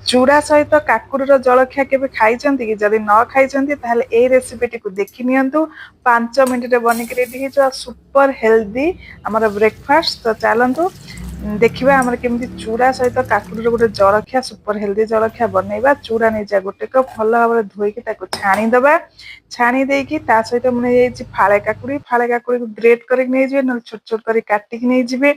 चूड़ा सहित काकुड़ीर जलखिया केबे खाइछन्ति कि जदि न खाइछन्ति ताहले एई रेसिपीटी को देखि नियंतु 5 मिनिट रे बनिक रेडी हे जो सुपर हेल्दी हमर ब्रेकफास्ट। तो चलंतु देखिबा हमर केमति चूड़ा सहित काकुड़ीर गोटे जलखिया सुपर हेल्दी जलखिया बनैबा। चूड़ा नै जा गोटे कप भलो भाबरे धोइकी ताको छाणी दबा। छाणी देकी ता सहित मने येछि फाळे काकुड़ी को ग्रेट करिक नै जिवे न छोट छोट करि काटिक नै जिवे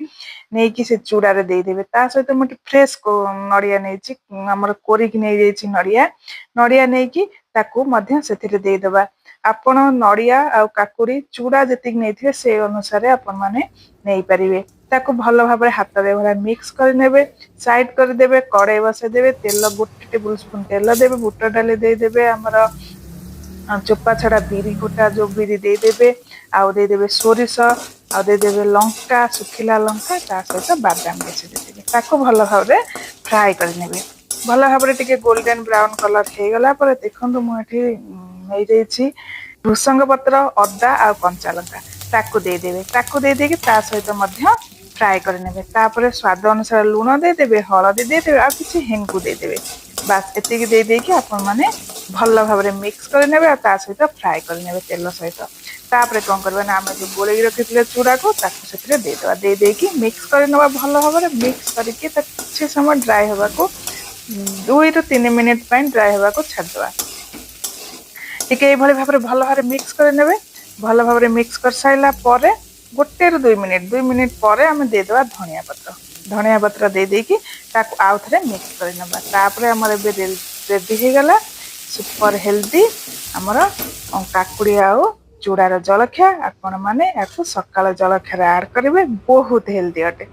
नेकी से चूड़ा रे दे देबे। ता सहित मटे फ्रेश को नडिया नैछि हमर कोरिक नै जाइछि नडिया नेकी ताकू मध्य सेथिरे दे दबा। आपण नडिया आ काकुड़ी चूड़ा जतिक नैथिबे से अनुसार आपण माने नै परिबे। ताकू भलो भाबरे हाथ रे भला मिक्स कर नेबे। साइड कर देबे। कड़ाई बसे देबे। तेल 1 टेबल स्पून तेल देबे। बुट डाली दे देबे। हमर चोपा छड़ा बिरी गोटा जो बिरी दे देबे। आउ दे देबे सोरिष आउ दे देबे लंका सुखिला लंका ता सहित बादाम बेसी दे देबे। ताको भलो भाबरे फ्राई कर नेबे। भलो भाबरे टिके गोल्डन ब्राउन कलर हे गला पर देखंतु मु एठी नै देछि भृसंग पत्र अदा आ कंचा लंका ताको दे देबे। ताको दे देके ता सहित मध्य फ्राई कर नेबे। तापरे स्वाद अनुसार लूण दे देबे हळदी दे देबे आ किछि हेंगु दे देबे। बस एतिकी दे देके आपण माने भलो भाबरे मिक्स कर नेबे आ ता सहित फ्राई कर नेबे तेल सहित। तापरे कोन करबे ना हम जो गोलेगी रखिथिले चूड़ा को ताको सेथिरे दे देबा। दे देकी मिक्स कर नेबा भलो भाबरे मिक्स करके ता किछि समय ड्राई होबा को 2 ରୁ 3 मिनिट पय ड्राई होबा को छाड़ देबा। टिके ए भली भाबरे भलो भाबरे मिक्स कर नेबे। भलो भाबरे मिक्स कर साइला परे 1 ରୁ 2 मिनिट परे हम दे देबा धनिया पत्र दे देकी ताको आउ थरे मिक्स कर नेबा। तापरे हमर बे रेडी हे गला सुपर हेल्दी हमर काकुड़ी आउ चूड़ार जलखिया। आपण माने याकू सकाळ जलखिया ऐड करिवे बहुत हेल्दी अटे।